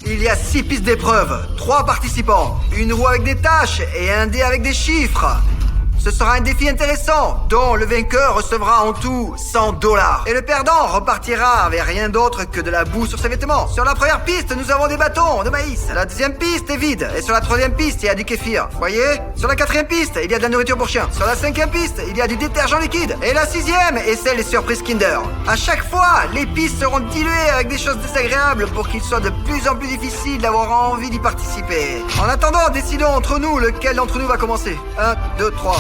Il y a 6 pistes d'épreuve, 3 participants, une roue avec des tâches et un dé avec des chiffres. Ce sera un défi intéressant, dont le vainqueur recevra en tout 100 $. Et le perdant repartira avec rien d'autre que de la boue sur ses vêtements. Sur la première piste, nous avons des bâtons de maïs. La deuxième piste est vide. Et sur la troisième piste, il y a du kéfir. Voyez? Sur la quatrième piste, il y a de la nourriture pour chien. Sur la cinquième piste, il y a du détergent liquide. Et la sixième est celle des surprises Kinder. À chaque fois, les pistes seront diluées avec des choses désagréables pour qu'il soit de plus en plus difficile d'avoir envie d'y participer. En attendant, décidons entre nous lequel d'entre nous va commencer. 1, 2, 3.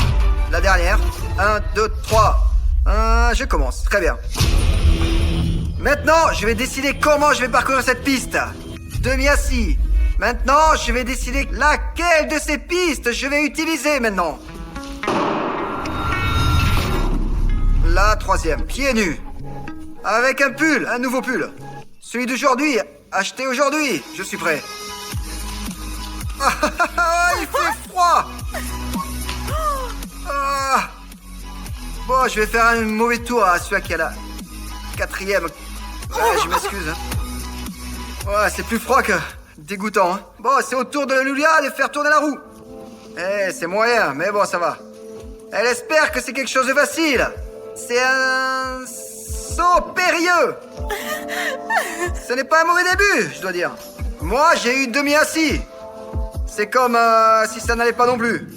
La dernière. 1, 2, 3. Je commence. Très bien. Maintenant, je vais décider comment je vais parcourir cette piste. Demi-assis. Maintenant, je vais décider laquelle de ces pistes je vais utiliser maintenant. La troisième. Pieds nus. Avec un pull, un nouveau pull. Celui d'aujourd'hui, acheté aujourd'hui. Je suis prêt. Il fait froid. Bon, je vais faire un mauvais tour à celui qui a la quatrième. Ouais, je m'excuse. Ouais, c'est plus froid que dégoûtant. Bon, c'est au tour de Lulia de faire tourner la roue. C'est moyen, mais bon, ça va. Elle espère que c'est quelque chose de facile. C'est un saut périlleux. Ce n'est pas un mauvais début, je dois dire. Moi, j'ai eu demi-assis. C'est comme si ça n'allait pas non plus.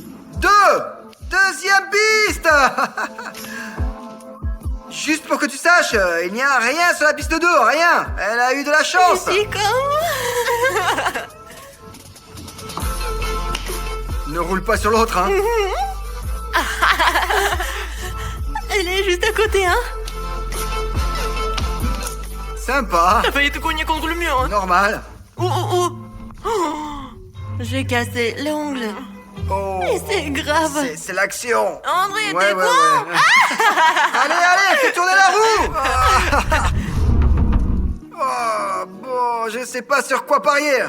Deuxième piste. Juste pour que tu saches, il n'y a rien sur la piste 2, rien. Elle a eu de la chance. C'est comme... Ne roule pas sur l'autre, hein. Elle est juste à côté, hein. Sympa. T'as failli te cogner contre le mur, hein. Normal. Oh. J'ai cassé l'ongle. Oh. Et c'est grave. C'est l'action. André, Ouais, t'es ouais, con. ouais. Allez, fais tourner la roue. Bon, je sais pas sur quoi parier.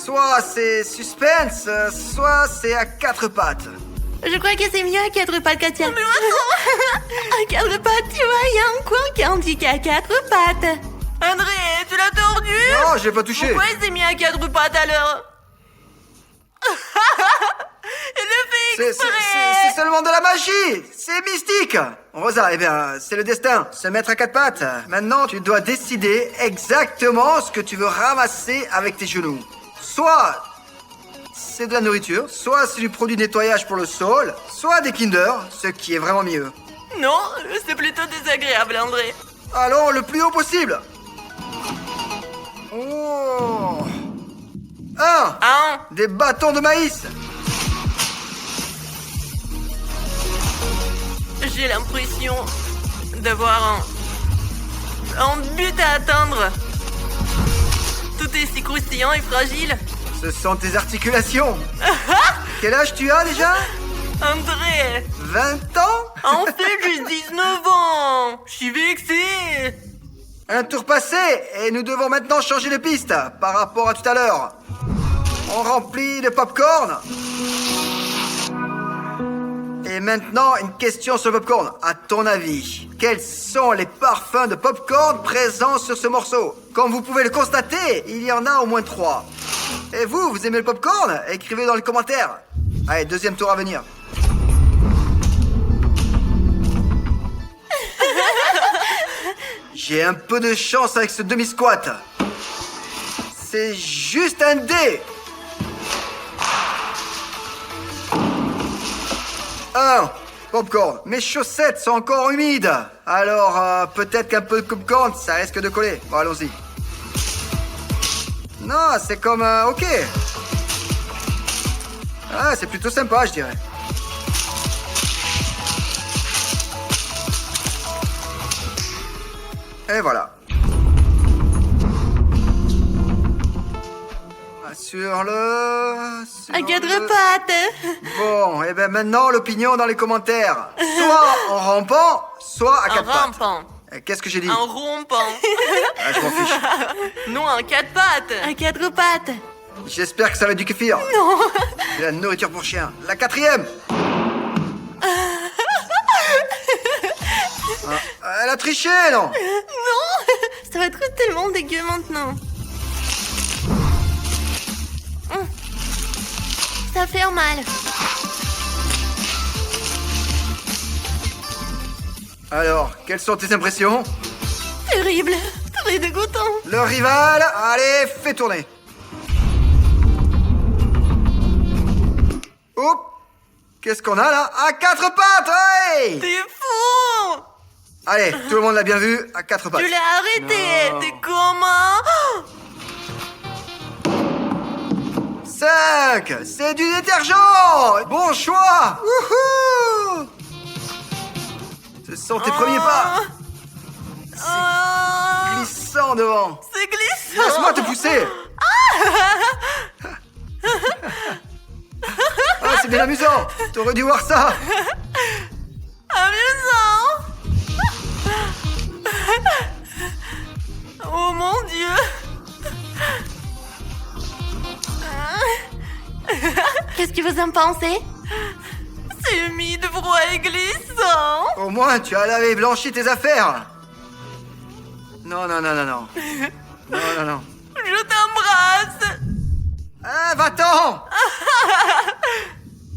Soit c'est suspense, soit c'est à 4 pattes. Je crois que c'est mieux à 4 pattes, Katia. Mais à 4 pattes, tu vois, il y a un coin qui indique à 4 pattes. André, tu l'as tordu? Non, je l'ai pas touché. Pourquoi il s'est mis à 4 pattes alors? Il le fait exprès. C'est seulement de la magie. C'est mystique. Rosa, eh bien, c'est le destin. Se mettre à 4 pattes. Maintenant, tu dois décider exactement ce que tu veux ramasser avec tes genoux. Soit c'est de la nourriture, soit c'est du produit de nettoyage pour le sol, soit des Kinder, ce qui est vraiment mieux. Non, c'est plutôt désagréable, André. Allons le plus haut possible. Oh. Des bâtons de maïs. J'ai l'impression d'avoir un but à atteindre. Tout est si croustillant et fragile. Ce sont tes articulations. Quel âge tu as déjà? André, 20 ans? en fait, j'ai 19 ans. Je suis vexé. Un tour passé et nous devons maintenant changer de piste par rapport à tout à l'heure. On remplit le popcorn. Et maintenant, une question sur le popcorn. À ton avis, quels sont les parfums de popcorn présents sur ce morceau? Comme vous pouvez le constater, il y en a au moins 3. Et vous aimez le popcorn? Écrivez dans les commentaires. Allez, deuxième tour à venir. J'ai un peu de chance avec ce demi-squat. C'est juste un dé. 1. Popcorn. Mes chaussettes sont encore humides. Alors, peut-être qu'un peu de popcorn, ça risque de coller. Bon, allons-y. Non, c'est comme... ok. Ah, c'est plutôt sympa, je dirais. Et voilà. Sur le... À 4 pattes. Bon, et bien maintenant, l'opinion dans les commentaires. Soit en rampant, soit à 4 pattes. En rampant. Qu'est-ce que j'ai dit? En rompant. Ah, je m'en fiche. Non, en 4 pattes. À 4 pattes. J'espère que ça va être du kéfir. Non. De la nourriture pour chien. La 4e. Elle a triché, non? Non. Ça va être tellement dégueu maintenant. à faire mal. Alors, quelles sont tes impressions? Terrible. Très dégoûtant. Le rival, allez, fais tourner. Oups. Qu'est-ce qu'on a là? À quatre pattes, hey! T'es fou! Allez, tout le monde l'a bien vu, à quatre pattes. Tu l'as arrêté. Non. T'es comment? 5. C'est du détergent. Bon choix. Wouhou. Ce sont tes premiers pas. Glissant devant. C'est glissant. Laisse-moi te pousser. Ah, c'est bien amusant. T'aurais dû voir ça. Amusant. Oh mon Dieu. Qu'est-ce que vous en pensez? C'est humide, froid et glissant. Au moins, tu as lavé et blanchi tes affaires. Non, non, non, non, non. Non, non, non. Je t'embrasse. Ah, va-t'en.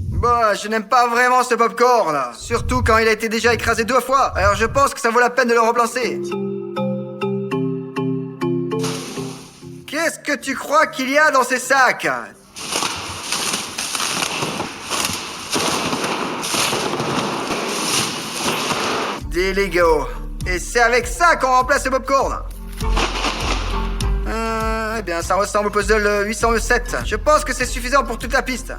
Bon, je n'aime pas vraiment ce popcorn, là. Surtout quand il a été déjà écrasé 2 fois. Alors je pense que ça vaut la peine de le relancer. Qu'est-ce que tu crois qu'il y a dans ces sacs? Des Legos. Et c'est avec ça qu'on remplace le popcorn. Eh bien, ça ressemble au puzzle 807. Je pense que c'est suffisant pour toute la piste.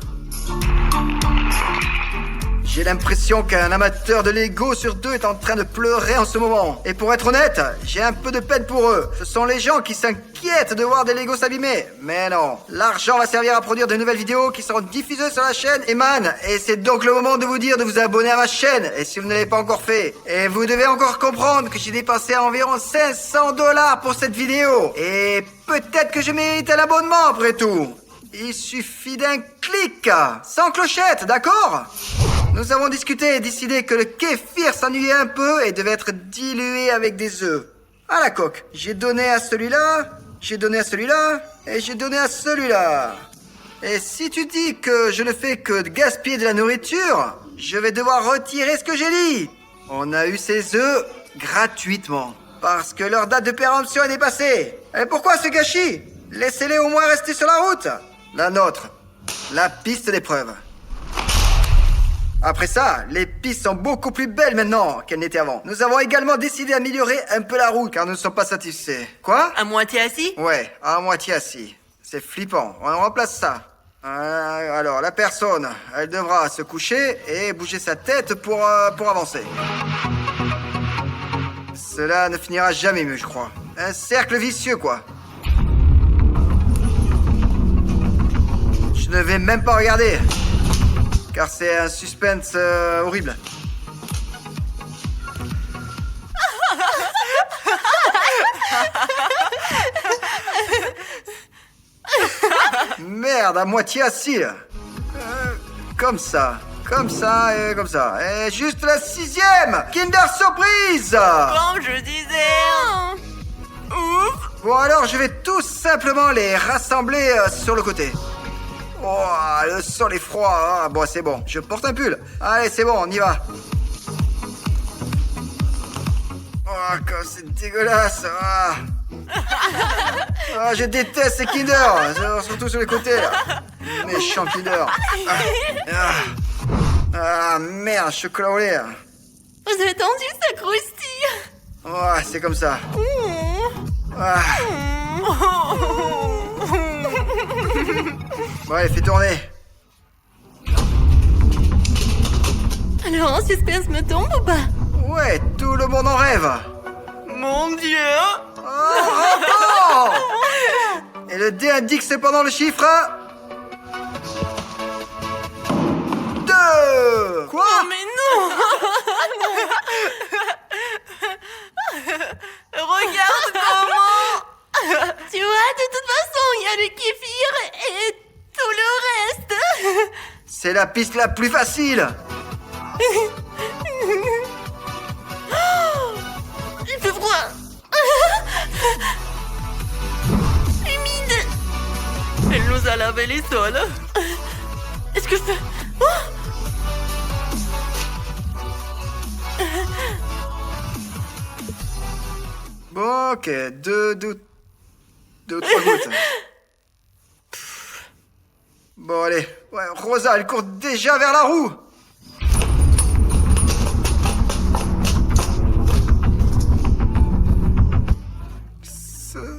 J'ai l'impression qu'un amateur de Lego sur 2 est en train de pleurer en ce moment. Et pour être honnête, j'ai un peu de peine pour eux. Ce sont les gens qui s'inquiètent de voir des Legos s'abîmer. Mais non, l'argent va servir à produire de nouvelles vidéos qui seront diffusées sur la chaîne Eman. Et c'est donc le moment de vous dire de vous abonner à ma chaîne. Et si vous ne l'avez pas encore fait. Et vous devez encore comprendre que j'ai dépensé environ 500 $ pour cette vidéo. Et peut-être que je mérite un abonnement après tout. Il suffit d'un clic, sans clochette, d'accord? Nous avons discuté et décidé que le kéfir s'ennuyait un peu et devait être dilué avec des œufs. À la coque. J'ai donné à celui-là, j'ai donné à celui-là, et j'ai donné à celui-là. Et si tu dis que je ne fais que de gaspiller de la nourriture, je vais devoir retirer ce que j'ai dit. On a eu ces œufs gratuitement. Parce que leur date de péremption est dépassée. Et pourquoi ce gâchis? Laissez-les au moins rester sur la route. La nôtre. La piste d'épreuve. Après ça, les pistes sont beaucoup plus belles maintenant qu'elles n'étaient avant. Nous avons également décidé d'améliorer un peu la route car nous ne sommes pas satisfaits. Quoi? À moitié assis? Ouais, à moitié assis. C'est flippant. On remplace ça. Alors, la personne, elle devra se coucher et bouger sa tête pour avancer. Cela ne finira jamais mieux, je crois. Un cercle vicieux, quoi. Je ne vais même pas regarder. Car c'est un suspense horrible. Merde, à moitié assis là. Comme ça, comme ça et comme ça. Et juste la 6e Kinder Surprise. Comme je disais. Ouf. Bon alors, je vais tout simplement les rassembler sur le côté. Oh, le sol est froid. Ah, bon, c'est bon. Je porte un pull. Allez, c'est bon, on y va. Oh, comme c'est dégueulasse. Ah. Ah, je déteste ces Kinder. Surtout sur les côtés, là. Méchant Kinder. Ah, merde, chocolat au lait. Vous avez tendu, ça croustille. Oh, c'est comme ça. Ah. Bon, allez, fais tourner. Alors, un suspense me tombe ou pas? Ouais, tout le monde en rêve. Mon Dieu. Oh, et le dé indique cependant le chiffre 2. Quoi? Oh, mais non. Regarde comment. Tu vois, de toute façon, il y a le kéfir et tout le reste. C'est la piste la plus facile. Il fait froid. Humide. Elle nous a lavé les sols. Est-ce que je peux... Oh, Bon, ok, deux ou trois gouttes. Bon, allez. Ouais, Rosa, elle court déjà vers la roue.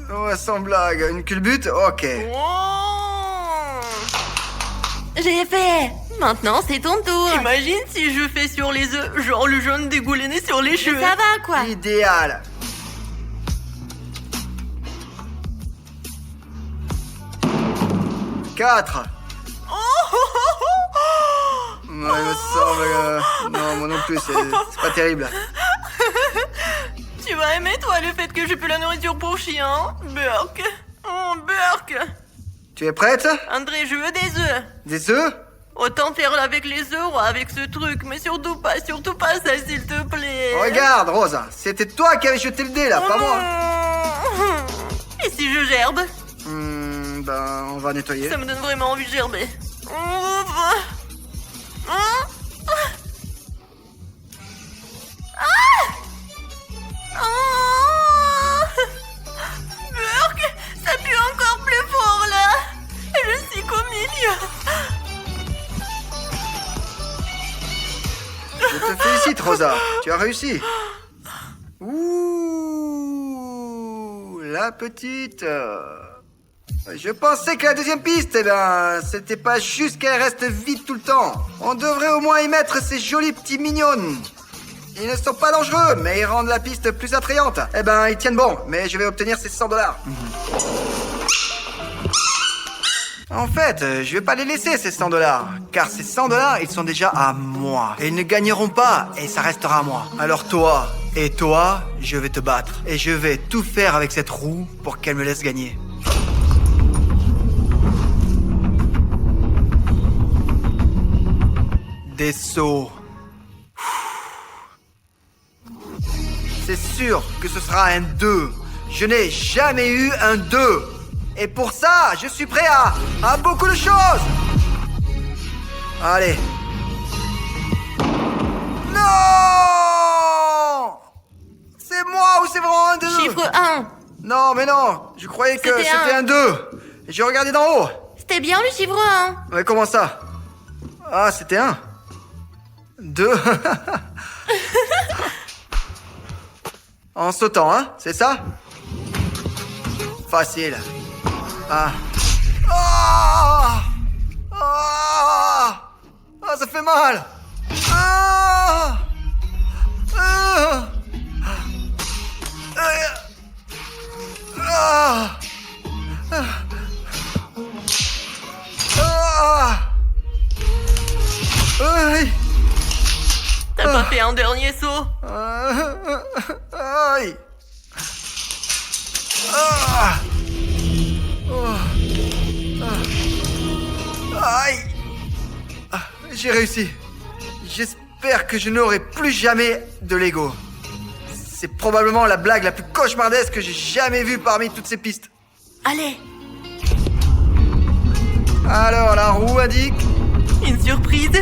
Ouais, sans blague. Une culbute? Ok. oh. J'ai fait. Maintenant, c'est ton tour. Imagine si je fais sur les œufs, genre le jaune dégouliné sur les cheveux. Ça va, quoi. Idéal. Quatre. Ouais, il me semble que... Non, moi non plus, c'est pas terrible. Tu vas aimer, toi, le fait que j'ai plus la nourriture pour chien. Burk. Oh, Burk. Tu es prête? André, je veux des œufs. Des œufs? Autant faire avec les œufs ou avec ce truc, mais surtout pas ça, s'il te plaît. Regarde, Rosa, c'était toi qui avais jeté le dé, là, pas moi. Et si je gerbe? Ben, on va nettoyer. Ça me donne vraiment envie de gerber. Burk, ça pue encore plus fort là. Et je suis qu'au milieu. Je te félicite, Rosa. Tu as réussi. Ouh, la petite. Je pensais que la deuxième piste, eh ben, c'était pas juste qu'elle reste vide tout le temps. On devrait au moins y mettre ces jolis petits mignons. Ils ne sont pas dangereux, mais ils rendent la piste plus attrayante. Eh ben, ils tiennent bon, mais je vais obtenir ces $100. En fait, je vais pas les laisser, ces $100. Car ces $100, ils sont déjà à moi. Et ils ne gagneront pas, et ça restera à moi. Alors toi, et toi, je vais te battre. Et je vais tout faire avec cette roue pour qu'elle me laisse gagner. Des sauts. C'est sûr que ce sera un 2. Je n'ai jamais eu un 2. Et pour ça, je suis prêt à beaucoup de choses. Allez. Non! C'est moi ou c'est vraiment un 2? Chiffre 1. Non, mais non. Je croyais que C'était c'était un. un 2. J'ai regardé d'en haut. C'était bien le chiffre 1. Mais comment ça? Ah, c'était un. 2. En sautant, hein? C'est ça? Facile. Ah. Ah! Ah! Ah, ça fait mal! Ah! Ah! Ah! Ah! Aïe! T'as pas fait un dernier saut? Aïe! Ah! Oh! Aïe! J'ai réussi. J'espère que je n'aurai plus jamais de Lego. C'est probablement la blague la plus cauchemardesque que j'ai jamais vue parmi toutes ces pistes. Allez. Alors, la roue indique... Une surprise?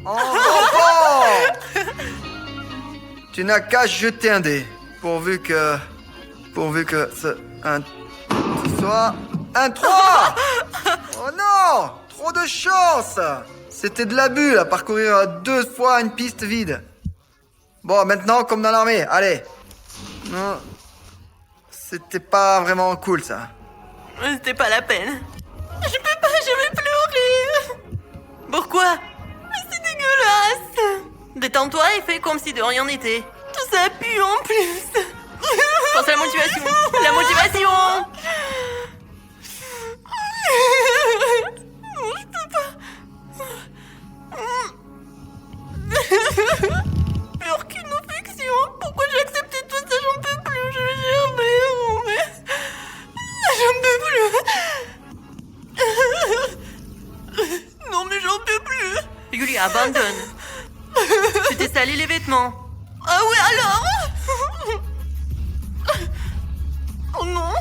En rampant. Tu n'as qu'à jeter un dé. Pourvu que ce soit un 3. Oh non! Trop de chance! C'était de l'abus à parcourir 2 fois une piste vide. Bon, maintenant, comme dans l'armée, allez. Non. C'était pas vraiment cool, ça. C'était pas la peine. Je peux pas, je vais pleurer. Pourquoi? Mais c'est dégueulasse. Détends-toi et fais comme si de rien n'était. Tout ça pue en plus. Pense à la motivation. La motivation. Non, je peux pas. Alors qu'une affection. Pourquoi j'ai accepté tout ça? J'en peux plus. Je vais gerber. Mais... J'en peux plus. Non mais j'en peux plus. Julia, abandonne. Tu t'es sali les vêtements. Ah ouais alors? Oh non,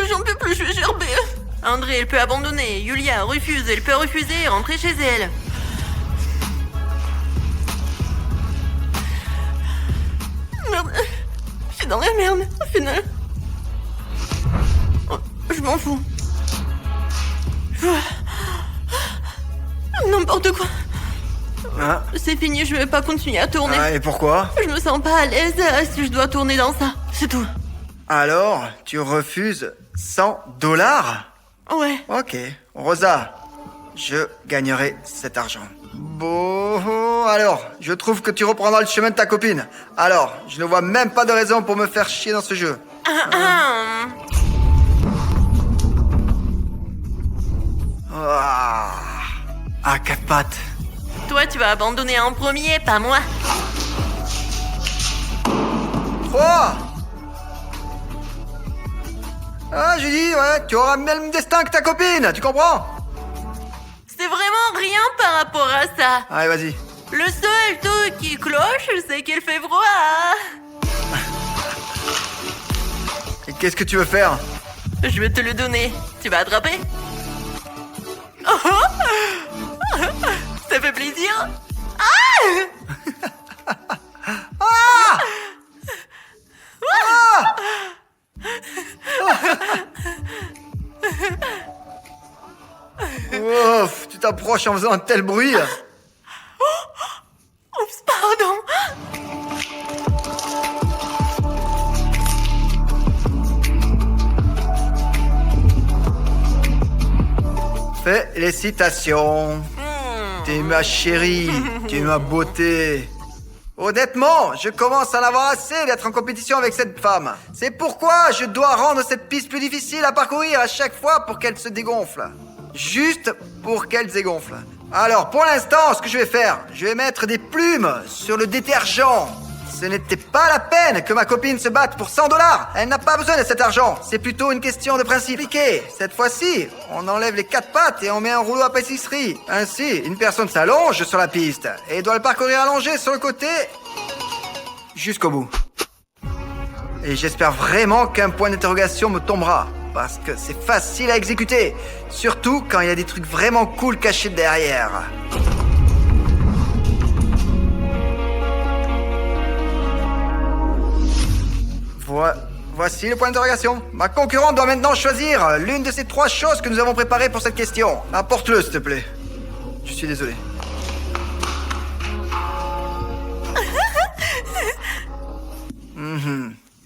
j'en peux plus, je vais gerber. André, elle peut abandonner. Yulia refuse, elle peut refuser et rentrer chez elle. Merde, je suis dans la merde, au final. Oh, je m'en fous. N'importe quoi. Hein? C'est fini, je vais pas continuer à tourner. Ah, et pourquoi? Je me sens pas à l'aise si je dois tourner dans ça. C'est tout. Alors, tu refuses 100 $? Ouais. Ok. Rosa, je gagnerai cet argent. Bon, alors, je trouve que tu reprendras le chemin de ta copine. Alors, je ne vois même pas de raison pour me faire chier dans ce jeu. Ah, quatre pattes. Toi, tu vas abandonner en premier, pas moi. 3. Ah, j'ai dit, ouais, tu auras le même destin que ta copine, tu comprends? C'est vraiment rien par rapport à ça. Allez, vas-y. Le seul truc qui cloche, c'est qu'il fait froid. Et qu'est-ce que tu veux faire? Je vais te le donner. Tu vas attraper? Oh. Ça fait plaisir? Ouf, tu t'approches en faisant un tel bruit. Oups, pardon. Félicitations. T'es ma chérie, tu es ma beauté. Honnêtement, je commence à en avoir assez d'être en compétition avec cette femme. C'est pourquoi je dois rendre cette piste plus difficile à parcourir à chaque fois pour qu'elle se dégonfle. Juste pour qu'elle se dégonfle. Alors, pour l'instant, ce que je vais faire, je vais mettre des plumes sur le détergent. Ce n'était pas la peine que ma copine se batte pour 100 $. Elle n'a pas besoin de cet argent. C'est plutôt une question de principe. Appliqué. Cette fois-ci, on enlève les 4 pattes et on met un rouleau à pâtisserie. Ainsi, une personne s'allonge sur la piste et doit le parcourir allongé sur le côté jusqu'au bout. Et j'espère vraiment qu'un point d'interrogation me tombera. Parce que c'est facile à exécuter. Surtout quand il y a des trucs vraiment cool cachés derrière. Voici le point d'interrogation. Ma concurrente doit maintenant choisir l'une de ces 3 choses que nous avons préparées pour cette question. Apporte-le, s'il te plaît. Je suis désolé.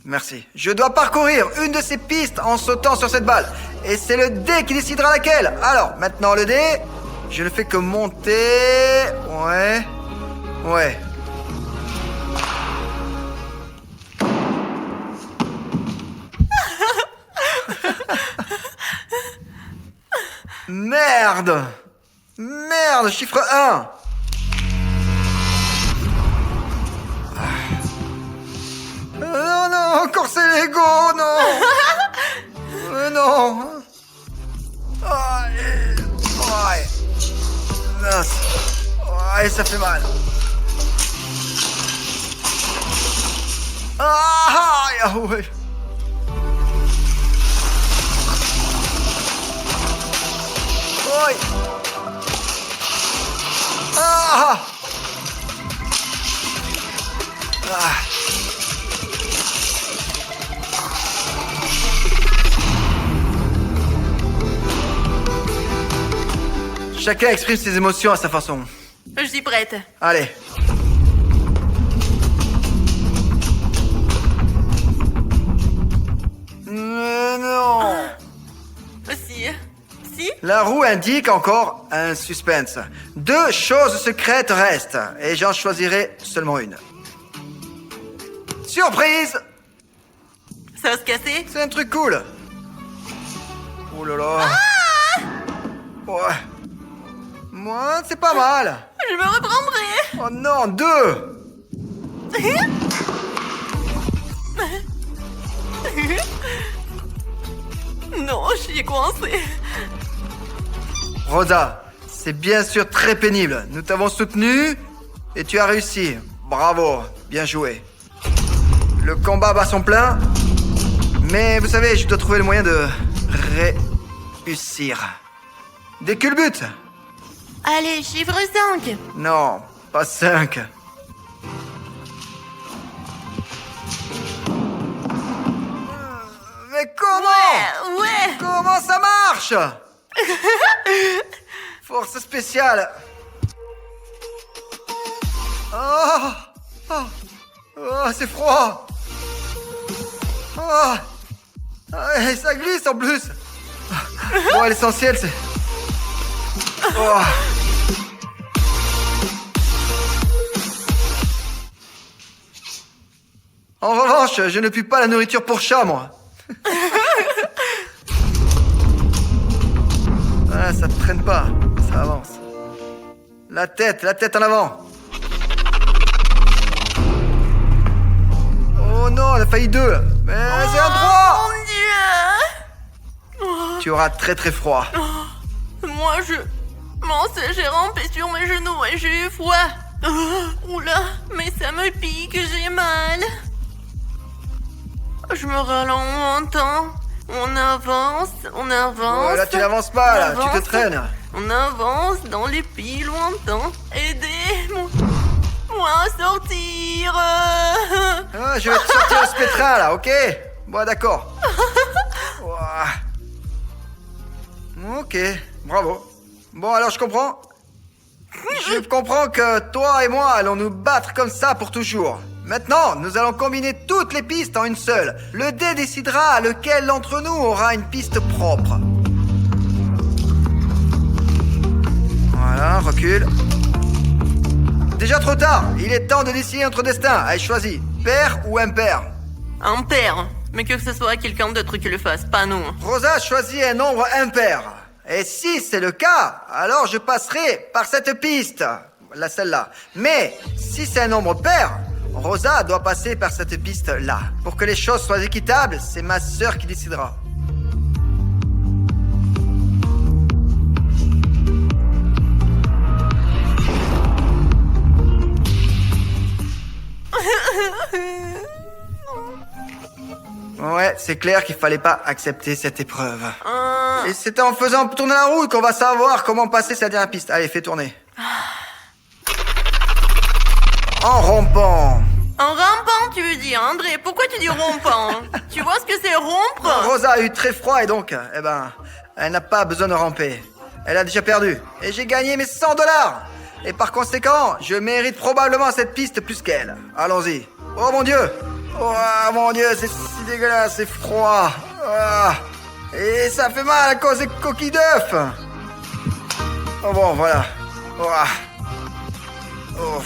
Merci. Je dois parcourir une de ces pistes en sautant sur cette balle. Et c'est le dé qui décidera laquelle. Alors, maintenant le dé, je ne fais que monter. Ouais. Merde, chiffre 1. Non, encore c'est Lego, non. Non. Ouais. Mince. Ouais, ça fait mal. Ouais. Ouais. Chacun exprime ses émotions à sa façon. Je suis prête. Allez. Non. Si. La roue indique encore un suspense. 2 choses secrètes restent, et j'en choisirai seulement une. Surprise! Ça va se casser? C'est un truc cool. Oh là là. Ouais. Moi, c'est pas mal. Je me reprendrai. Oh non, 2. Non, je suis coincée. Rosa, c'est bien sûr très pénible. Nous t'avons soutenu et tu as réussi. Bravo, bien joué. Le combat bat son plein. Mais vous savez, je dois trouver le moyen de Ussir. Des culbutes. Allez, chiffre 5. Non, pas 5. Mais comment? Ouais. Comment ça marche? Force spéciale. Oh, oh, oh, c'est froid. Oh, et ça glisse en plus. Bon, l'essentiel c'est... Oh. En revanche, je ne pue pas la nourriture pour chat, moi. Ah, ça ne traîne pas, ça avance. La tête en avant. Oh non, elle a failli 2. Mais c'est un 3. Mon Dieu. Tu auras très très froid. Moi, j'ai rampé sur mes genoux et j'ai eu froid. Oula, mais ça me pique, j'ai mal. Je me ralentis. On avance. Ouais, là tu n'avances pas, là, tu te traînes. On avance dans les pays lointains. Aidez-moi à sortir. Ah, je vais te sortir ce pétrin là, ok? Bon, d'accord. Ouah. Ok, bravo. Bon, alors je comprends. Je comprends que toi et moi allons nous battre comme ça pour toujours. Maintenant, nous allons combiner toutes les pistes en une seule. Le dé décidera lequel d'entre nous aura une piste propre. Voilà, recule. Déjà trop tard, il est temps de décider notre destin. Allez, choisis, père ou impair. Un père. Mais que ce soit quelqu'un d'autre qui le fasse, pas nous. Rosa choisit un nombre impair. Et si c'est le cas, alors je passerai par cette piste. Celle-là. Mais si c'est un nombre pair, Rosa doit passer par cette piste-là. Pour que les choses soient équitables, c'est ma sœur qui décidera. Ouais, c'est clair qu'il fallait pas accepter cette épreuve. Et c'est en faisant tourner la roue qu'on va savoir comment passer cette dernière piste. Allez, fais tourner. En rompant. En rampant, tu veux dire, André? Pourquoi tu dis rompant? Tu vois ce que c'est rompre? Rosa a eu très froid et donc, elle n'a pas besoin de ramper. Elle a déjà perdu. Et j'ai gagné mes 100 $. Et par conséquent, je mérite probablement cette piste plus qu'elle. Allons-y. Oh mon Dieu. Oh mon Dieu, c'est si dégueulasse, c'est froid. Ah. Et ça fait mal à cause des coquilles d'œufs. Oh bon, voilà. Oh.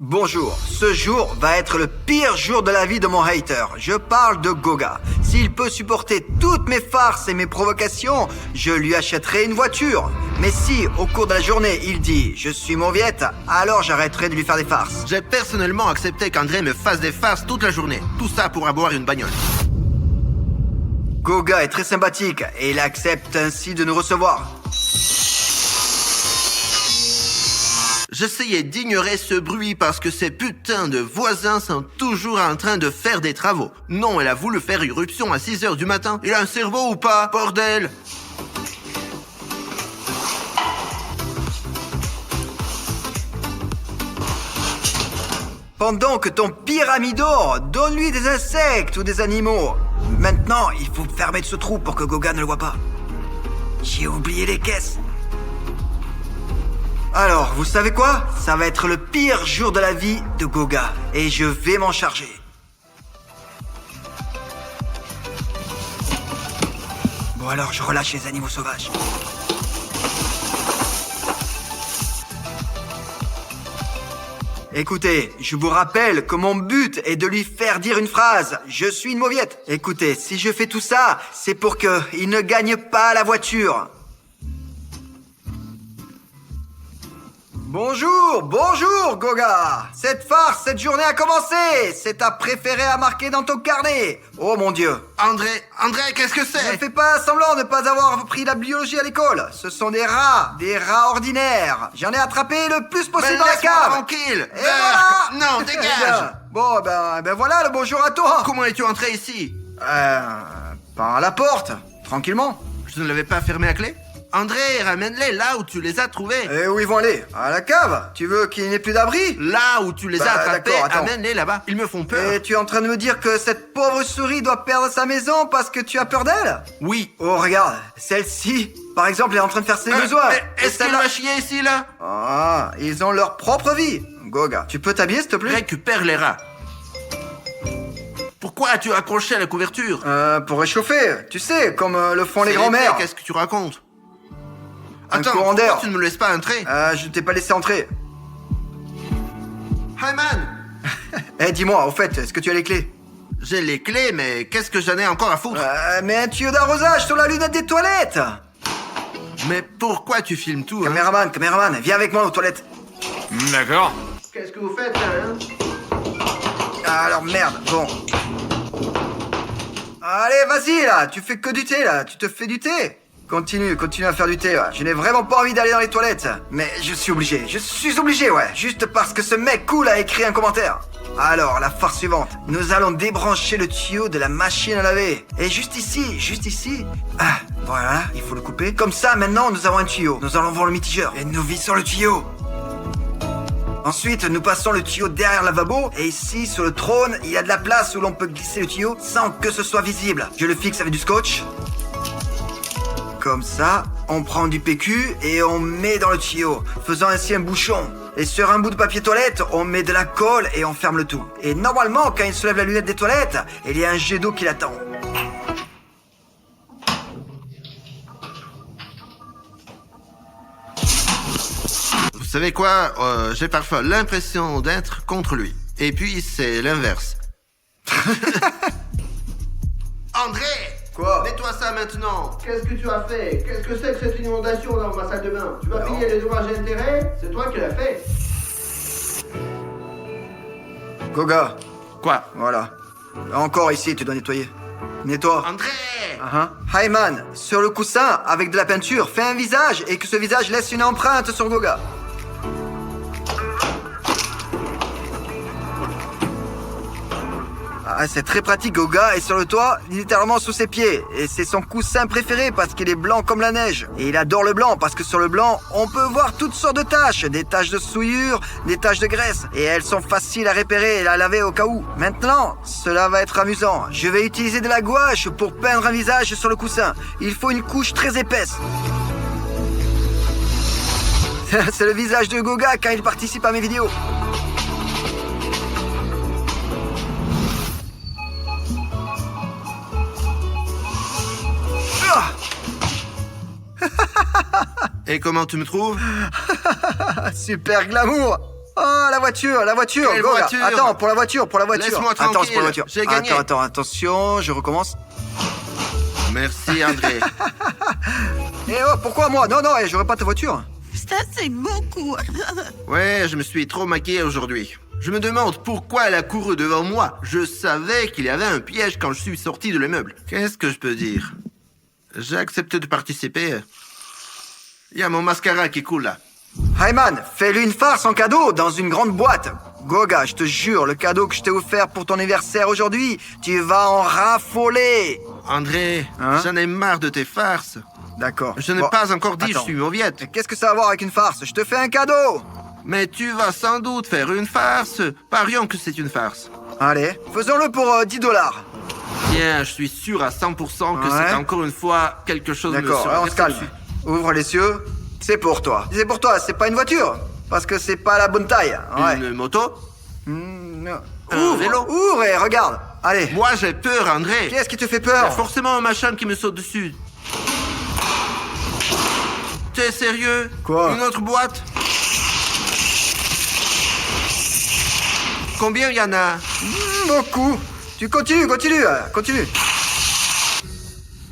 Bonjour, ce jour va être le pire jour de la vie de mon hater. Je parle de Goga. S'il peut supporter toutes mes farces et mes provocations, je lui achèterai une voiture. Mais si, au cours de la journée, il dit « Je suis mauviette », alors j'arrêterai de lui faire des farces. J'ai personnellement accepté qu'André me fasse des farces toute la journée. Tout ça pour avoir une bagnole. Goga est très sympathique et il accepte ainsi de nous recevoir. J'essayais d'ignorer ce bruit parce que ces putains de voisins sont toujours en train de faire des travaux. Non, elle a voulu faire irruption à 6h du matin. Il a un cerveau ou pas, bordel? Pendant que ton pyramidor, donne-lui des insectes ou des animaux. Maintenant, il faut fermer ce trou pour que Goga ne le voit pas. J'ai oublié les caisses. Alors, vous savez quoi? Ça va être le pire jour de la vie de Goga. Et je vais m'en charger. Bon alors, je relâche les animaux sauvages. Écoutez, je vous rappelle que mon but est de lui faire dire une phrase. Je suis une mauviette. Écoutez, si je fais tout ça, c'est pour qu'il ne gagne pas la voiture. Bonjour, Goga. Cette farce, cette journée a commencé. C'est ta préférée à marquer dans ton carnet. Oh mon Dieu. André, qu'est-ce que Ne c'est? fais pas semblant de ne pas avoir appris la biologie à l'école. Ce sont des rats ordinaires. J'en ai attrapé le plus possible dans la laisse-moi cave. tranquille. Et voilà. Non, dégage. Bon, ben voilà le bonjour à toi. Comment es-tu entré ici? Par la porte, tranquillement. Je ne l'avais pas fermé à clé? André, ramène-les là où tu les as trouvés. Et où ils vont aller? À la cave? Tu veux qu'il n'y ait plus d'abri? Là où tu les as Bah, attrapés, d'accord, attends. amène-les là-bas. Ils me font peur. Et tu es en train de me dire que cette pauvre souris doit perdre sa maison parce que tu as peur d'elle? Oui. Oh, regarde, celle-ci, par exemple, est en train de faire ses besoins. Mais Et est-ce qu'il celle-là- va chier ici, là? Ah, ils ont leur propre vie. Goga, tu peux t'habiller, s'il te plaît? Récupère les rats. Pourquoi as-tu accroché à la couverture? Pour réchauffer, tu sais, comme le font les C'est grands-mères. l'été, qu'est-ce que tu racontes? Un Attends, courant pourquoi d'air. tu ne me laisses pas entrer? Je t'ai pas laissé entrer. Hyman! Eh, dis-moi, au fait, est-ce que tu as les clés? J'ai les clés, mais qu'est-ce que j'en ai encore à foutre? Mais un tuyau d'arrosage sur la lunette des toilettes. Mais pourquoi tu filmes tout, hein? Caméraman, viens avec moi aux toilettes. D'accord. Qu'est-ce que vous faites, là, hein? Alors merde, bon. Allez, vas-y là, tu fais que du thé là, tu te fais du thé. Continue à faire du thé, ouais. Je n'ai vraiment pas envie d'aller dans les toilettes. Mais je suis obligé, ouais. Juste parce que ce mec cool a écrit un commentaire. Alors, la farce suivante. Nous allons débrancher le tuyau de la machine à laver. Et juste ici. Ah, voilà, il faut le couper. Comme ça, maintenant, nous avons un tuyau. Nous allons voir le mitigeur. Et nous vissons le tuyau. Ensuite, nous passons le tuyau derrière le lavabo. Et ici, sur le trône, il y a de la place où l'on peut glisser le tuyau sans que ce soit visible. Je le fixe avec du scotch. Comme ça, on prend du PQ et on met dans le tuyau, faisant ainsi un bouchon. Et sur un bout de papier toilette, on met de la colle et on ferme le tout. Et normalement, quand il se lève la lunette des toilettes, il y a un jet d'eau qui l'attend. Vous savez quoi? J'ai parfois l'impression d'être contre lui. Et puis, c'est l'inverse. André! Quoi? Nettoie ça maintenant! Qu'est-ce que tu as fait? Qu'est-ce que c'est que cette inondation dans ma salle de bain? Tu vas payer les dommages et intérêts? C'est toi qui l'as fait? Goga, Quoi? voilà. Encore ici, tu dois nettoyer. Nettoie. André! Hyman, sur le coussin, avec de la peinture, fais un visage et que ce visage laisse une empreinte sur Goga. Ah, c'est très pratique, Goga est sur le toit, littéralement sous ses pieds. Et c'est son coussin préféré parce qu'il est blanc comme la neige. Et il adore le blanc parce que sur le blanc, on peut voir toutes sortes de taches. Des taches de souillure, des taches de graisse. Et elles sont faciles à repérer et à laver au cas où. Maintenant, cela va être amusant. Je vais utiliser de la gouache pour peindre un visage sur le coussin. Il faut une couche très épaisse. C'est le visage de Goga quand il participe à mes vidéos. Et comment tu me trouves? Super glamour. Oh, la voiture. Quelle Goga. voiture? Attends, pour la voiture. Laisse-moi Attends, c'est tranquille, pour la voiture. j'ai gagné. Attends, attention, je recommence. Merci, André. Eh oh, pourquoi moi? Non, j'aurais pas ta voiture. Ça, c'est beaucoup. Ouais, je me suis trop maquillé aujourd'hui. Je me demande pourquoi elle a couru devant moi. Je savais qu'il y avait un piège quand je suis sorti de l'immeuble. Qu'est-ce que je peux dire? J'ai accepté de participer. Il y a mon mascara qui coule là. Hyman, fais-lui une farce en cadeau dans une grande boîte. Goga, je te jure, le cadeau que je t'ai offert pour ton anniversaire aujourd'hui, tu vas en raffoler. André, Hein? j'en ai marre de tes farces. D'accord. Je n'ai Bon, pas encore dit attends. je suis mauviette. Mais qu'est-ce que ça a à voir avec une farce? Je te fais un cadeau. Mais tu vas sans doute faire une farce. Parions que c'est une farce. Allez, faisons-le pour $10. Bien, je suis sûr à 100% que Ouais. c'est encore une fois quelque chose de D'accord, on se calme. Ouvre les yeux. C'est pour toi. C'est pas une voiture. Parce que c'est pas la bonne taille. Ouais. Une moto? Non. Un vélo? Ouvre et regarde. Allez. Moi j'ai peur, André. Qu'est-ce qui te fait Il y a peur? forcément un machin qui me saute dessus. T'es sérieux? Quoi? Une autre boîte? Combien il y en a? Beaucoup. Tu continue.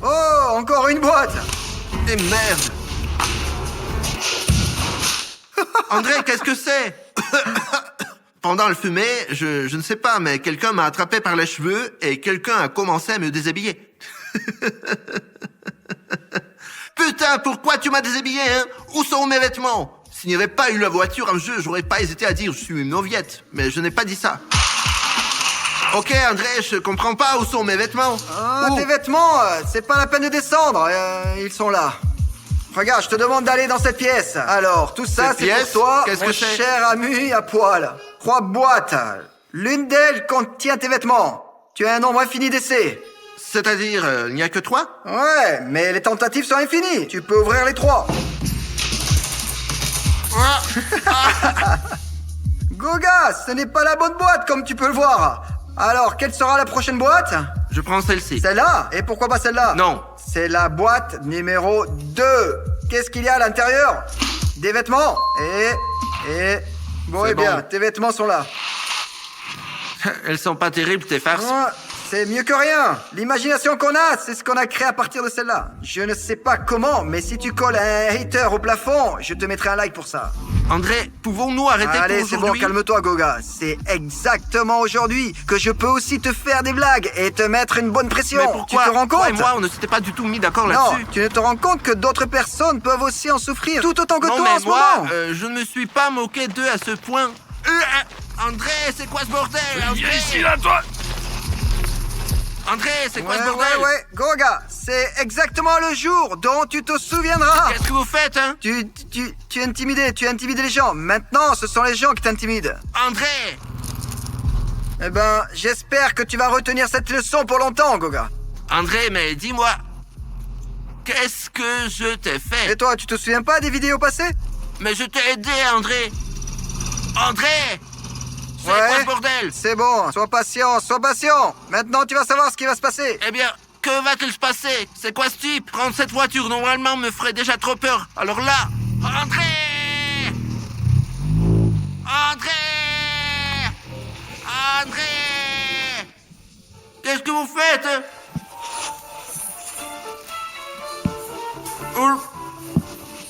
Oh, encore une boîte. Et merde! André, qu'est-ce que c'est? Pendant le fumet, je ne sais pas, mais quelqu'un m'a attrapé par les cheveux et quelqu'un a commencé à me déshabiller. Putain, pourquoi tu m'as déshabillé, hein? Où sont mes vêtements? S'il n'y avait pas eu la voiture en jeu, j'aurais pas hésité à dire je suis une noviette, mais je n'ai pas dit ça. Ok, André, je comprends pas où sont mes vêtements. Ah, Où tes vêtements, c'est pas la peine de descendre, ils sont là. Regarde, je te demande d'aller dans cette pièce. Alors, tout ça, Cette c'est pièce, pour toi, qu'est-ce mon que c'est? cher ami à poil. 3 boîtes. L'une d'elles contient tes vêtements. Tu as un nombre infini d'essais. C'est-à-dire, il n'y a que 3? Ouais, mais les tentatives sont infinies. Tu peux ouvrir les 3. Goga, ce n'est pas la bonne boîte comme tu peux le voir. Alors, quelle sera la prochaine boîte? Je prends celle-ci. Celle-là? Et pourquoi pas celle-là? Non. C'est la boîte numéro 2. Qu'est-ce qu'il y a à l'intérieur? Des vêtements. Bon, C'est eh bien, bon. tes vêtements sont là. Elles sont pas terribles, tes farces. Ah, c'est mieux que rien. L'imagination qu'on a, c'est ce qu'on a créé à partir de celle-là. Je ne sais pas comment, mais si tu colles un hater au plafond, je te mettrai un like pour ça. André, pouvons-nous arrêter Allez, pour c'est bon, aujourd'hui? calme-toi, Goga. C'est exactement aujourd'hui que je peux aussi te faire des blagues et te mettre une bonne pression. Mais pourquoi Tu te rends Toi compte? et moi, on ne s'était pas du tout mis d'accord Non, là-dessus. tu ne te rends compte que d'autres personnes peuvent aussi en souffrir tout autant que Non, toi mais en ce moi, moment. je ne me suis pas moqué d'eux à ce point. André, c'est quoi ce bordel? André, toi! André, c'est quoi ce Ouais, bordel? ouais, Goga, c'est exactement le jour dont tu te souviendras. Qu'est-ce que vous faites, hein? Tu as intimidé les gens. Maintenant, ce sont les gens qui t'intimident. André! Eh ben, j'espère que tu vas retenir cette leçon pour longtemps, Goga. André, mais dis-moi, qu'est-ce que je t'ai fait? Et toi, tu te souviens pas des vidéos passées? Mais je t'ai aidé, André! André! C'est Ouais. quoi ce bordel? C'est bon, sois patient, sois patient. Maintenant, tu vas savoir ce qui va se passer. Eh bien, que va-t-il se passer? C'est quoi ce type? Prendre cette voiture, normalement, me ferait déjà trop peur. Alors là... André! André! André! Qu'est-ce que vous faites?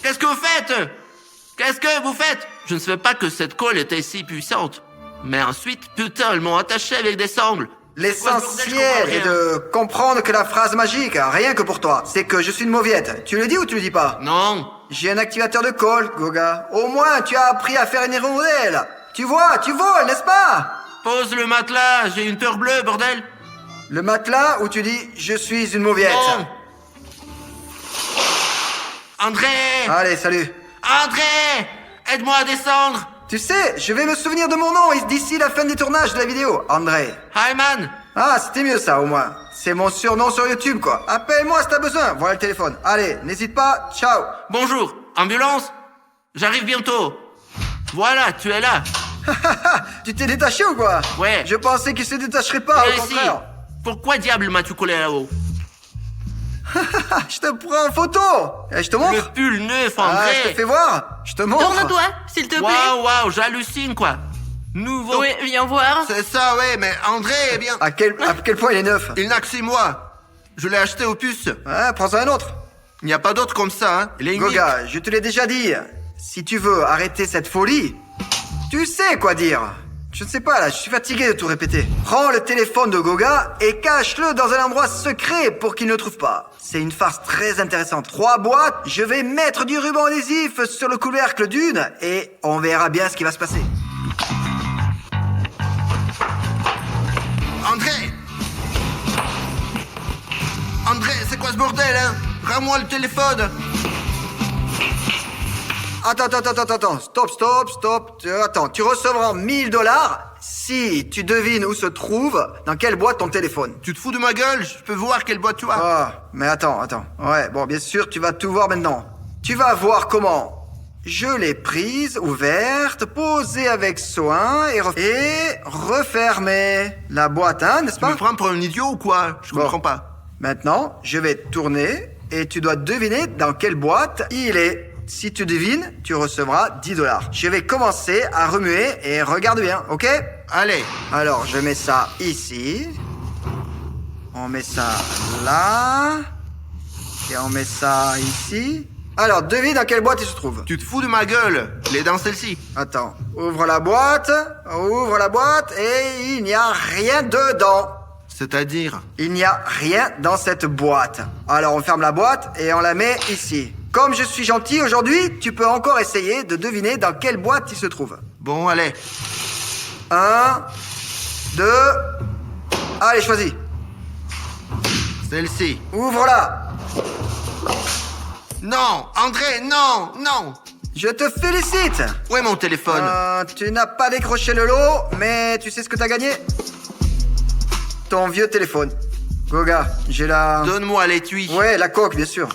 Qu'est-ce que vous faites? Qu'est-ce que vous faites? Je ne savais pas que cette colle était si puissante. Mais ensuite, putain, elles m'ont attaché avec des sangles. L'essentiel est de comprendre que la phrase magique, rien que pour toi, c'est que je suis une mauviette. Tu le dis ou tu le dis pas? Non. J'ai un activateur de colle, Goga. Au moins, tu as appris à faire une hirondelle. Tu vois, tu voles, n'est-ce pas? Pose le matelas, j'ai une peur bleue, bordel. Le matelas où tu dis je suis une mauviette. Non. André! Allez, salut. André! Aide-moi à descendre! Tu sais, je vais me souvenir de mon nom d'ici la fin des tournages de la vidéo. André. Hi man! Ah, c'était mieux ça au moins. C'est mon surnom sur YouTube quoi. Appelle-moi si t'as besoin. Voilà le téléphone. Allez, n'hésite pas. Ciao. Bonjour, ambulance? J'arrive bientôt. Voilà, tu es là. Tu t'es détaché ou quoi? Ouais. Je pensais qu'il se détacherait pas, Viens au ici. contraire. Pourquoi diable m'as-tu collé là-haut? Je te prends en photo. Et je te montre. Le pull neuf, Ah, André! je te fais voir. Je te montre. Tourne-toi, s'il te plaît. Waouh, j'hallucine quoi! Nouveau! Oui, viens voir. C'est ça, ouais, mais André, eh bien, À quel point il est neuf? il n'a que 6 mois. Je l'ai acheté au puce. Ouais, prends-en un autre. Il n'y a pas d'autre comme ça, hein. Il est unique. Goga, je te l'ai déjà dit. Si tu veux arrêter cette folie, tu sais quoi dire. Je ne sais pas là, je suis fatigué de tout répéter. Prends le téléphone de Goga et cache-le dans un endroit secret pour qu'il ne le trouve pas. C'est une farce très intéressante. 3 boîtes, je vais mettre du ruban adhésif sur le couvercle d'une et on verra bien ce qui va se passer. André! André, c'est quoi ce bordel, hein? Rends-moi le téléphone! Attends. Stop. Attends, tu recevras 1000 $ si tu devines où se trouve, dans quelle boîte ton téléphone. Tu te fous de ma gueule? Je peux voir quelle boîte tu as. Ah, mais attends. Ouais, bon, bien sûr, tu vas tout voir maintenant. Tu vas voir comment je l'ai prise, ouverte, posée avec soin et refermée. La boîte, hein, n'est-ce Tu pas? me prends pour un idiot ou quoi? Je Bon. comprends pas. Maintenant, je vais tourner et tu dois deviner dans quelle boîte il est. Si tu devines, tu recevras 10 $. Je vais commencer à remuer et regarde bien, ok? Allez, Alors, je mets ça ici. On met ça là. Et on met ça ici. Alors, devine dans quelle boîte il se trouve. tu te fous de ma gueule. Il est dans celle-ci. Attends, ouvre la boîte et il n'y a rien dedans. C'est-à-dire? Il n'y a rien dans cette boîte. Alors, on ferme la boîte et on la met ici. Comme je suis gentil aujourd'hui, tu peux encore essayer de deviner dans quelle boîte il se trouve. Bon, allez. 1, 2, Allez, choisis. Celle-ci. Ouvre-la. Non, André, non, non. Je te félicite. Où est mon téléphone? Tu n'as pas décroché le lot, mais tu sais ce que t'as gagné? Ton vieux téléphone. Goga, j'ai la... Donne-moi l'étui. Ouais, la coque, bien sûr.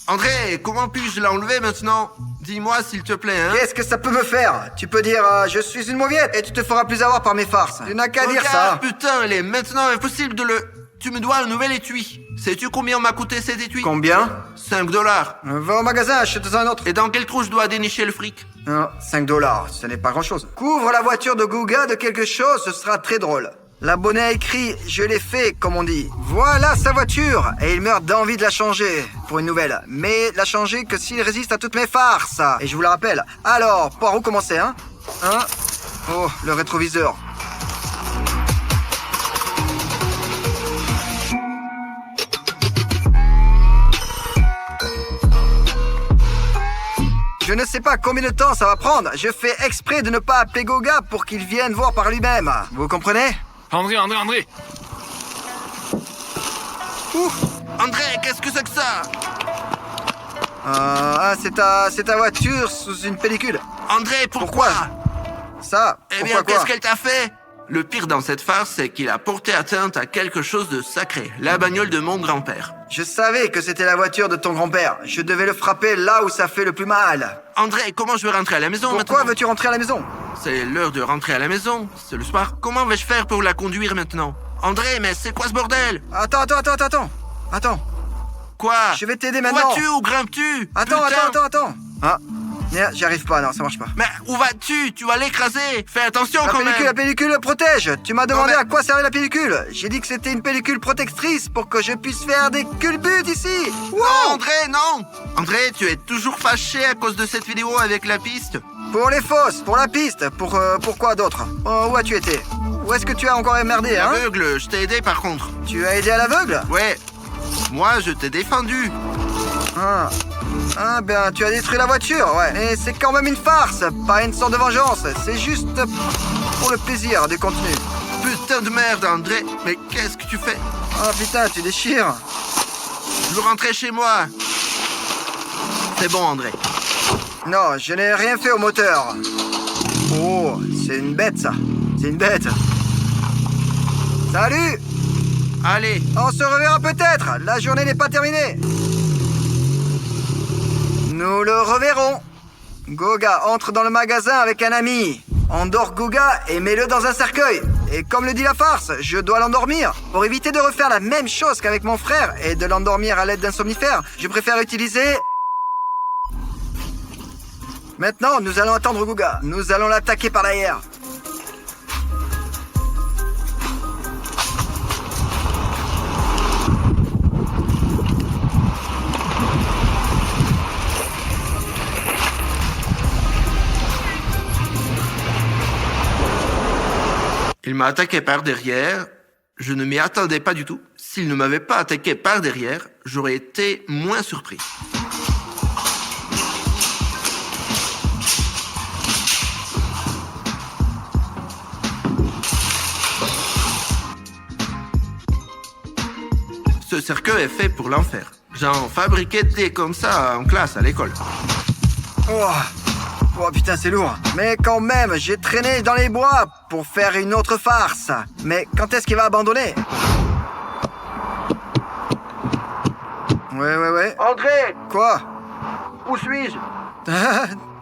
André, comment puis-je l'enlever maintenant? Dis-moi s'il te plaît, hein. Qu'est-ce que ça peut me faire? Tu peux dire je suis une mauviette et tu te feras plus avoir par mes farces. Tu n'as qu'à dire Regarde, ça. putain, il est maintenant impossible de le... Tu me dois un nouvel étui. Sais-tu combien m'a coûté cet étui? Combien? 5 $. Va au magasin, achète-en un autre. Et dans quel trou je dois dénicher le fric? Non, 5 $, ce n'est pas grand-chose. Couvre la voiture de Guga de quelque chose, ce sera très drôle. L'abonné a écrit « Je l'ai fait », comme on dit. Voilà sa voiture. Et il meurt d'envie de la changer pour une nouvelle. Mais la changer que s'il résiste à toutes mes farces. Et je vous la rappelle. Alors, par où commencer, hein? Oh, le rétroviseur. Je ne sais pas combien de temps ça va prendre. Je fais exprès de ne pas appeler Goga pour qu'il vienne voir par lui-même. Vous comprenez? André. Ouf! André, qu'est-ce que c'est que ça? C'est ta voiture sous une pellicule. André, pourquoi? Ça, Eh bien, pourquoi qu'est-ce quoi? qu'elle t'a fait? Le pire dans cette farce, c'est qu'il a porté atteinte à quelque chose de sacré. La bagnole de mon grand-père. Je savais que c'était la voiture de ton grand-père. Je devais le frapper là où ça fait le plus mal. André, comment je vais rentrer à la maison Pourquoi maintenant? veux-tu rentrer à la maison? C'est l'heure de rentrer à la maison. C'est le soir. Comment vais-je faire pour la conduire maintenant? André, mais c'est quoi ce bordel? Attends. Quoi? Je vais t'aider Où maintenant. vas-tu? Où grimpes-tu? Attends. Putain. Ah, merde, j'y arrive pas, non, ça marche pas. Mais où vas-tu? Tu vas l'écraser. Fais attention quand même. La pellicule protège. Tu m'as demandé mais- à quoi servait la pellicule. J'ai dit que c'était une pellicule protectrice pour que je puisse faire des culbutes ici. Non, André, non. André, tu es toujours fâché à cause de cette vidéo avec la piste? Pour les fosses, pour la piste, pour quoi d'autre? Oh, où as-tu été? Où est-ce que tu as encore émerdé, hein? Aveugle, je t'ai aidé par contre. Tu as aidé à l'aveugle? Ouais. Moi, je t'ai défendu. Ben, tu as détruit la voiture, ouais. Et c'est quand même une farce, pas une sorte de vengeance. C'est juste pour le plaisir du contenu. Putain de merde, André. Mais qu'est-ce que tu fais? Oh putain, tu déchires. Je veux rentrer chez moi. C'est bon, André. Non, je n'ai rien fait au moteur. Oh, c'est une bête, ça. C'est une bête. Salut! Allez. On se reverra peut-être. La journée n'est pas terminée. Nous le reverrons. Goga entre dans le magasin avec un ami. Endors Goga et mets-le dans un cercueil. Et comme le dit la farce, je dois l'endormir. Pour éviter de refaire la même chose qu'avec mon frère et de l'endormir à l'aide d'un somnifère, je préfère utiliser... Maintenant, nous allons attendre Goga. Nous allons l'attaquer par derrière. Il m'a attaqué par derrière. Je ne m'y attendais pas du tout. S'il ne m'avait pas attaqué par derrière, j'aurais été moins surpris. Ce cercueil est fait pour l'enfer. J'en fabriquais des comme ça en classe à l'école. Oh putain, c'est lourd. Mais quand même, j'ai traîné dans les bois pour faire une autre farce. Mais quand est-ce qu'il va abandonner? Ouais. André, Quoi? où suis-je?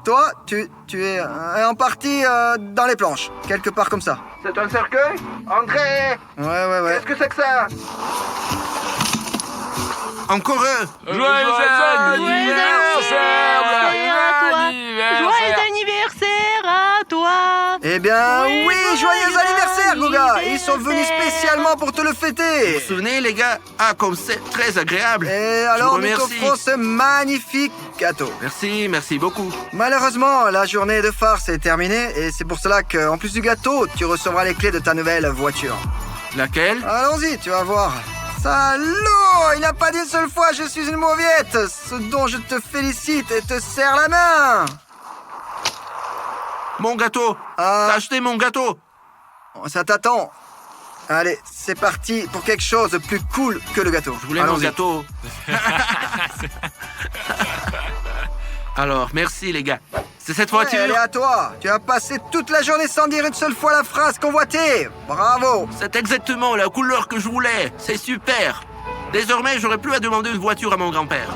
Toi, tu es en partie dans les planches. Quelque part comme ça. C'est un cercueil? André, Ouais. qu'est-ce que c'est que ça? Encore eux. Joyeux anniversaire Joyeux anniversaire à toi! Eh bien, oui, joyeux anniversaire, Goga! joyeux Ils sont venus anniversaire. spécialement pour te le fêter! Vous vous souvenez, les gars? Ah, comme c'est très agréable. Et Je alors, vous nous remercie. t'offrons ce magnifique gâteau. Merci beaucoup. Malheureusement, la journée de farce est terminée et c'est pour cela qu'en plus du gâteau, tu recevras les clés de ta nouvelle voiture. Laquelle? Allons-y, tu vas voir. Salaud! Il n'a pas dit une seule fois je suis une mauviette, ce dont je te félicite et te serre la main. Mon gâteau. T'as acheté mon gâteau. Ça t'attend. Allez, c'est parti pour quelque chose de plus cool que le gâteau. Je voulais mon gâteau. Alors, merci les gars. C'est cette voiture. Ouais, elle est à toi. Tu as passé toute la journée sans dire une seule fois la phrase convoitée. Bravo. C'est exactement la couleur que je voulais. C'est super. Désormais, j'aurai plus à demander une voiture à mon grand-père.